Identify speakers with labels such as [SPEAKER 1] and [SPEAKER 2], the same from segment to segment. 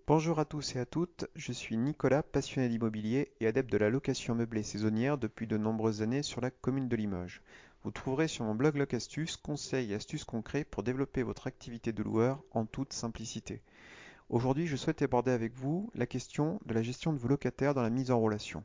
[SPEAKER 1] Bonjour à tous et à toutes, je suis Nicolas, passionné d'immobilier et adepte de la location meublée saisonnière depuis de nombreuses années sur la commune de Limoges. Vous trouverez sur mon blog Locastuce conseils et astuces concrets pour développer votre activité de loueur en toute simplicité. Aujourd'hui, je souhaite aborder avec vous la question de la gestion de vos locataires dans la mise en relation.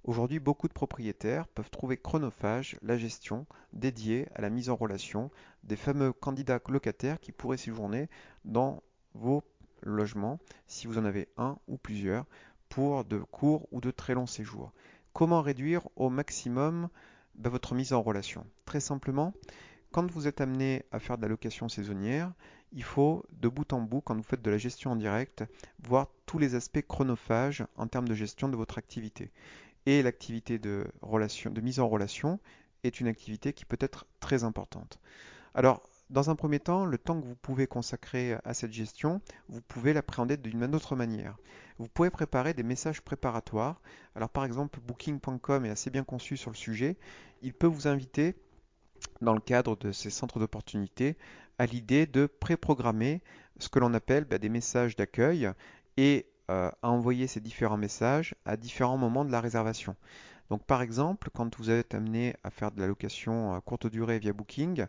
[SPEAKER 1] Aujourd'hui, beaucoup de propriétaires peuvent trouver chronophage la gestion dédiée à la mise en relation des fameux candidats locataires qui pourraient séjourner dans vos logements, si vous en avez un ou plusieurs, pour de courts ou de très longs séjours. Comment réduire au maximum votre mise en relation? Très simplement, quand vous êtes amené à faire de la location saisonnière, il faut de bout en bout, quand vous faites de la gestion en direct, voir tous les aspects chronophages en termes de gestion de votre activité. Et l'activité de mise en relation est une activité qui peut être très importante. Alors, dans un premier temps, le temps que vous pouvez consacrer à cette gestion, vous pouvez l'appréhender d'une autre manière. Vous pouvez préparer des messages préparatoires. Alors, par exemple, Booking.com est assez bien conçu sur le sujet. Il peut vous inviter, dans le cadre de ces centres d'opportunité, à l'idée de préprogrammer ce que l'on appelle des messages d'accueil et à envoyer ces différents messages à différents moments de la réservation. Donc par exemple, quand vous êtes amené à faire de la location à courte durée via Booking,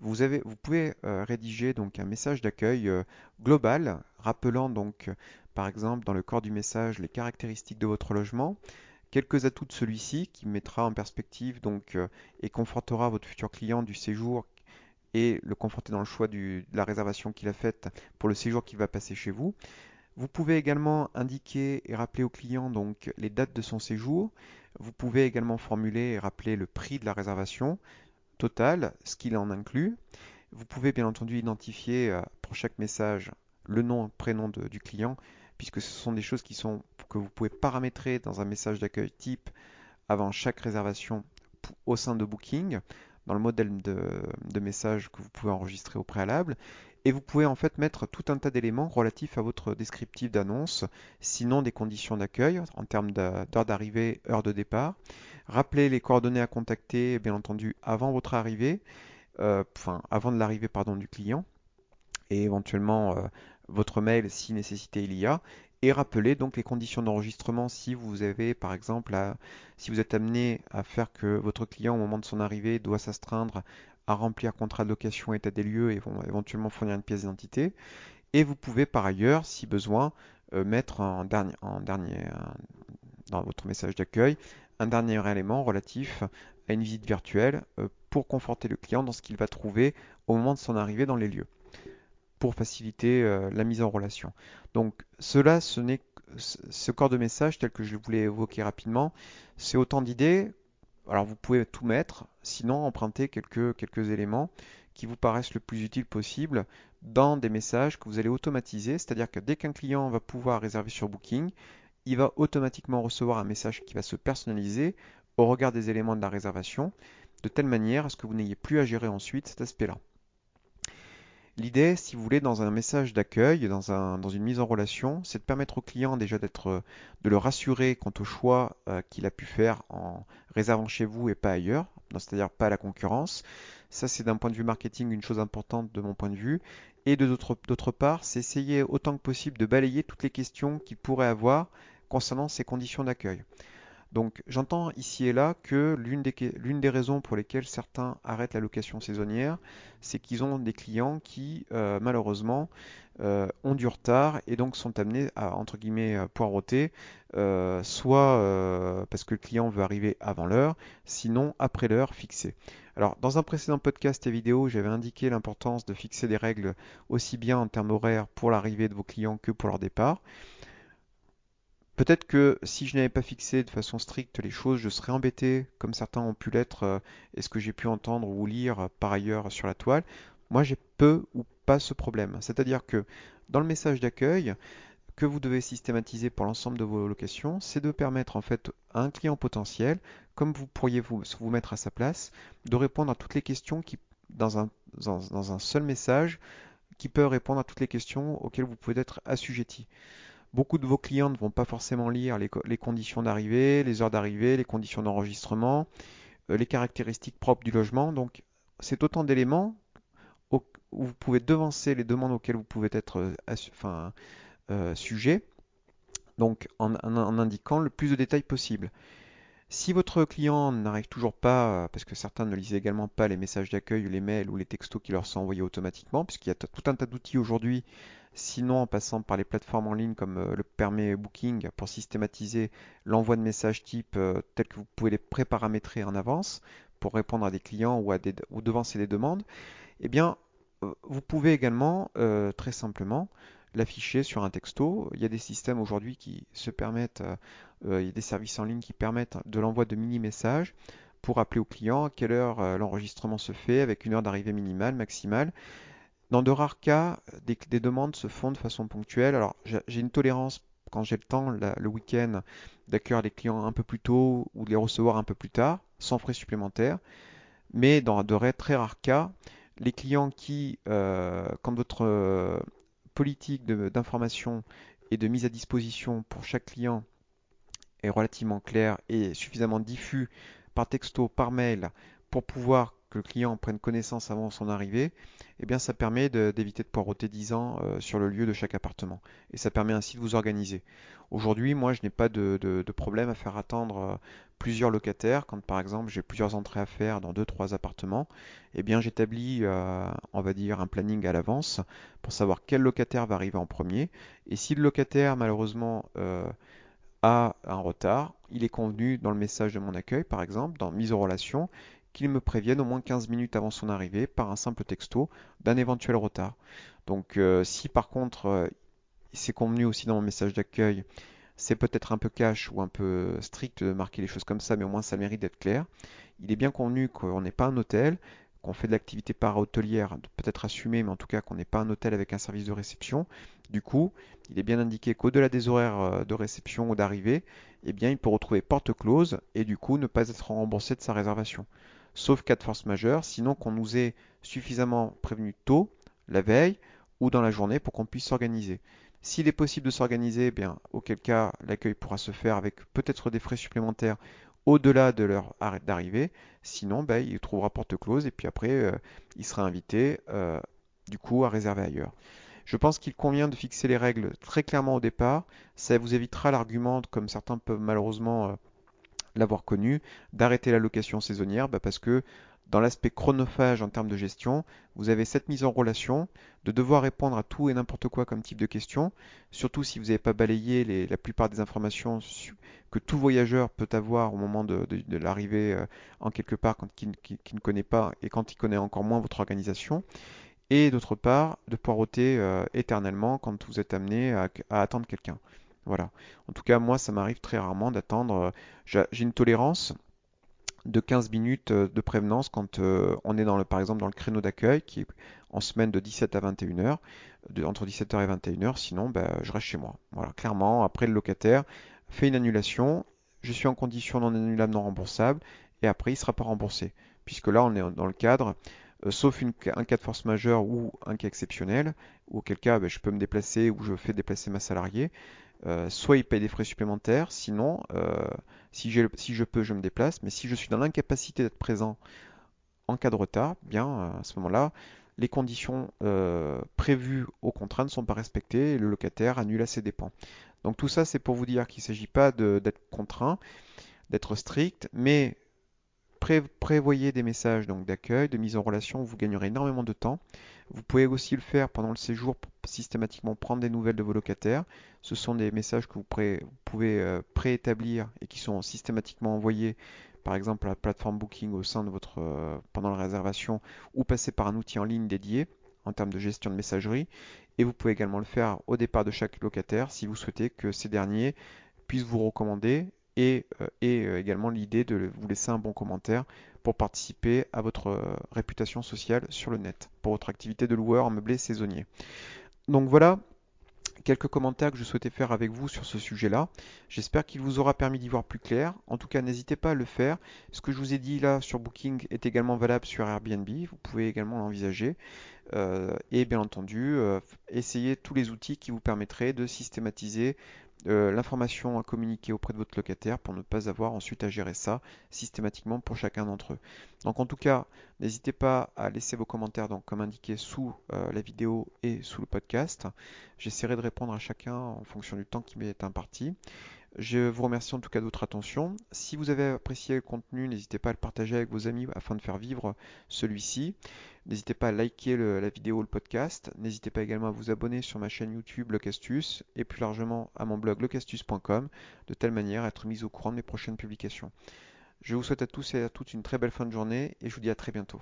[SPEAKER 1] vous pouvez rédiger donc un message d'accueil global, rappelant donc par exemple dans le corps du message les caractéristiques de votre logement, quelques atouts de celui-ci qui mettra en perspective donc et confortera votre futur client du séjour et le conforter dans le choix de la réservation qu'il a faite pour le séjour qu'il va passer chez vous. Vous pouvez également indiquer et rappeler au client donc les dates de son séjour. Vous pouvez également formuler et rappeler le prix de la réservation totale, ce qu'il en inclut. Vous pouvez bien entendu identifier pour chaque message le nom et prénom du client, puisque ce sont des choses que vous pouvez paramétrer dans un message d'accueil type avant chaque réservation au sein de Booking, dans le modèle de message que vous pouvez enregistrer au préalable. Et vous pouvez en fait mettre tout un tas d'éléments relatifs à votre descriptif d'annonce, sinon des conditions d'accueil en termes d'heure d'arrivée, heure de départ. Rappelez les coordonnées à contacter, bien entendu, avant votre arrivée, enfin avant de l'arrivée pardon du client, et éventuellement votre mail si nécessité il y a. Et rappelez donc les conditions d'enregistrement si vous avez par exemple si vous êtes amené à faire que votre client au moment de son arrivée doit s'astreindre à remplir contrat de location, état des lieux et vont éventuellement fournir une pièce d'identité. Et vous pouvez par ailleurs, si besoin, mettre dans votre message d'accueil un dernier élément relatif à une visite virtuelle pour conforter le client dans ce qu'il va trouver au moment de son arrivée dans les lieux pour faciliter la mise en relation. Donc cela, ce corps de message tel que je voulais évoquer rapidement, c'est autant d'idées. Alors vous pouvez tout mettre, sinon emprunter quelques éléments qui vous paraissent le plus utile possible dans des messages que vous allez automatiser, c'est-à-dire que dès qu'un client va pouvoir réserver sur Booking, il va automatiquement recevoir un message qui va se personnaliser au regard des éléments de la réservation, de telle manière à ce que vous n'ayez plus à gérer ensuite cet aspect-là. L'idée, si vous voulez, dans un message d'accueil, dans une mise en relation, c'est de permettre au client déjà de le rassurer quant au choix qu'il a pu faire en réservant chez vous et pas ailleurs, c'est-à-dire pas à la concurrence. Ça, c'est d'un point de vue marketing une chose importante de mon point de vue. Et d'autre part, c'est essayer autant que possible de balayer toutes les questions qu'il pourrait avoir concernant ces conditions d'accueil. Donc j'entends ici et là que l'une des raisons pour lesquelles certains arrêtent la location saisonnière, c'est qu'ils ont des clients qui malheureusement ont du retard et donc sont amenés à entre guillemets poireauter, soit parce que le client veut arriver avant l'heure, sinon après l'heure fixée. Alors dans un précédent podcast et vidéo, j'avais indiqué l'importance de fixer des règles aussi bien en termes horaires pour l'arrivée de vos clients que pour leur départ. Peut-être que si je n'avais pas fixé de façon stricte les choses, je serais embêté, comme certains ont pu l'être, et ce que j'ai pu entendre ou lire par ailleurs sur la toile. Moi, j'ai peu ou pas ce problème. C'est-à-dire que dans le message d'accueil que vous devez systématiser pour l'ensemble de vos locations, c'est de permettre en fait à un client potentiel, comme vous pourriez vous mettre à sa place, de répondre à toutes les questions dans un seul message qui peut répondre à toutes les questions auxquelles vous pouvez être assujetti. Beaucoup de vos clients ne vont pas forcément lire les conditions d'arrivée, les heures d'arrivée, les conditions d'enregistrement, les caractéristiques propres du logement. Donc, c'est autant d'éléments où vous pouvez devancer les demandes auxquelles vous pouvez être sujet, donc en indiquant le plus de détails possible. Si votre client n'arrive toujours pas, parce que certains ne lisent également pas les messages d'accueil, les mails ou les textos qui leur sont envoyés automatiquement, puisqu'il y a tout un tas d'outils aujourd'hui, sinon en passant par les plateformes en ligne comme le permet Booking pour systématiser l'envoi de messages type tels que vous pouvez les préparamétrer en avance pour répondre à des clients ou devancer des demandes, eh bien, vous pouvez également très simplement l'afficher sur un texto. Il y a des systèmes aujourd'hui qui se permettent, il y a des services en ligne qui permettent de l'envoi de mini-messages pour rappeler au client à quelle heure l'enregistrement se fait avec une heure d'arrivée minimale, maximale. Dans de rares cas, des demandes se font de façon ponctuelle. Alors, j'ai une tolérance quand j'ai le temps, le week-end, d'accueillir les clients un peu plus tôt ou de les recevoir un peu plus tard, sans frais supplémentaires. Mais dans de très rares cas, les clients qui, quand votre politique d'information et de mise à disposition pour chaque client est relativement claire et suffisamment diffus par texto, par mail, pour pouvoir que le client prenne connaissance avant son arrivée, eh bien ça permet d'éviter de poireauter 10 ans sur le lieu de chaque appartement. Et ça permet ainsi de vous organiser. Aujourd'hui, moi, je n'ai pas de problème à faire attendre plusieurs locataires. Quand par exemple j'ai plusieurs entrées à faire dans 2-3 appartements, eh bien j'établis, on va dire, un planning à l'avance pour savoir quel locataire va arriver en premier. Et si le locataire, malheureusement, a un retard, il est convenu dans le message de mon accueil, par exemple, dans mise en relation, qu'il me prévienne au moins 15 minutes avant son arrivée par un simple texto d'un éventuel retard. Donc si par contre c'est convenu aussi dans mon message d'accueil, c'est peut-être un peu cash ou un peu strict de marquer les choses comme ça, mais au moins ça mérite d'être clair. Il est bien convenu qu'on n'est pas un hôtel, qu'on fait de l'activité para-hôtelière, peut-être assumée, mais en tout cas qu'on n'est pas un hôtel avec un service de réception. Du coup, il est bien indiqué qu'au-delà des horaires de réception ou d'arrivée, eh bien, il peut retrouver porte close et du coup ne pas être remboursé de sa réservation. Sauf cas de force majeure, sinon qu'on nous ait suffisamment prévenu tôt, la veille ou dans la journée pour qu'on puisse s'organiser. S'il est possible de s'organiser, eh bien, auquel cas l'accueil pourra se faire avec peut-être des frais supplémentaires au-delà de leur arrêt d'arrivée. Sinon, ben, il trouvera porte close et puis après, il sera invité du coup à réserver ailleurs. Je pense qu'il convient de fixer les règles très clairement au départ. Ça vous évitera l'argument, comme certains peuvent malheureusement l'avoir connu, d'arrêter la location saisonnière parce que dans l'aspect chronophage en termes de gestion, vous avez cette mise en relation, de devoir répondre à tout et n'importe quoi comme type de question, surtout si vous n'avez pas balayé la plupart des informations que tout voyageur peut avoir au moment de l'arrivée en quelque part quand qui ne connaît pas et quand il connaît encore moins votre organisation. Et d'autre part, de poireauter éternellement quand vous êtes amené à attendre quelqu'un. Voilà. En tout cas, moi, ça m'arrive très rarement d'attendre. J'ai une tolérance de 15 minutes de prévenance quand on est par exemple dans le créneau d'accueil qui est en semaine de 17 à 21 heures, entre 17h et 21 heures. Sinon, bah, je reste chez moi. Voilà, clairement, après le locataire fait une annulation, je suis en condition non annulable, non remboursable, et après il ne sera pas remboursé. Puisque là, on est dans le cadre, sauf un cas de force majeure ou un cas exceptionnel, auquel cas bah, je peux me déplacer ou je fais déplacer ma salariée. Soit il paye des frais supplémentaires, sinon, si je peux, je me déplace, mais si je suis dans l'incapacité d'être présent en cas de retard, bien à ce moment-là, les conditions prévues au contrat ne sont pas respectées et le locataire annule à ses dépens. Donc tout ça, c'est pour vous dire qu'il ne s'agit pas d'être contraint, d'être strict, mais prévoyez des messages donc d'accueil, de mise en relation, vous gagnerez énormément de temps. Vous pouvez aussi le faire pendant le séjour pour systématiquement prendre des nouvelles de vos locataires. Ce sont des messages que vous pouvez préétablir et qui sont systématiquement envoyés par exemple à la plateforme Booking au sein de pendant la réservation ou passer par un outil en ligne dédié en termes de gestion de messagerie. Et vous pouvez également le faire au départ de chaque locataire si vous souhaitez que ces derniers puissent vous recommander et également l'idée de vous laisser un bon commentaire pour participer à votre réputation sociale sur le net, pour votre activité de loueur en meublé saisonnier. Donc voilà quelques commentaires que je souhaitais faire avec vous sur ce sujet-là. J'espère qu'il vous aura permis d'y voir plus clair. En tout cas, n'hésitez pas à le faire. Ce que je vous ai dit là sur Booking est également valable sur Airbnb. Vous pouvez également l'envisager. et bien entendu, essayez tous les outils qui vous permettraient de systématiser l'information à communiquer auprès de votre locataire pour ne pas avoir ensuite à gérer ça systématiquement pour chacun d'entre eux. Donc en tout cas, n'hésitez pas à laisser vos commentaires donc, comme indiqué sous la vidéo et sous le podcast. J'essaierai de répondre à chacun en fonction du temps qui m'est imparti. Je vous remercie en tout cas de votre attention. Si vous avez apprécié le contenu, n'hésitez pas à le partager avec vos amis afin de faire vivre celui-ci. N'hésitez pas à liker la vidéo ou le podcast. N'hésitez pas également à vous abonner sur ma chaîne YouTube Locastus et plus largement à mon blog locastus.com de telle manière à être mis au courant de mes prochaines publications. Je vous souhaite à tous et à toutes une très belle fin de journée et je vous dis à très bientôt.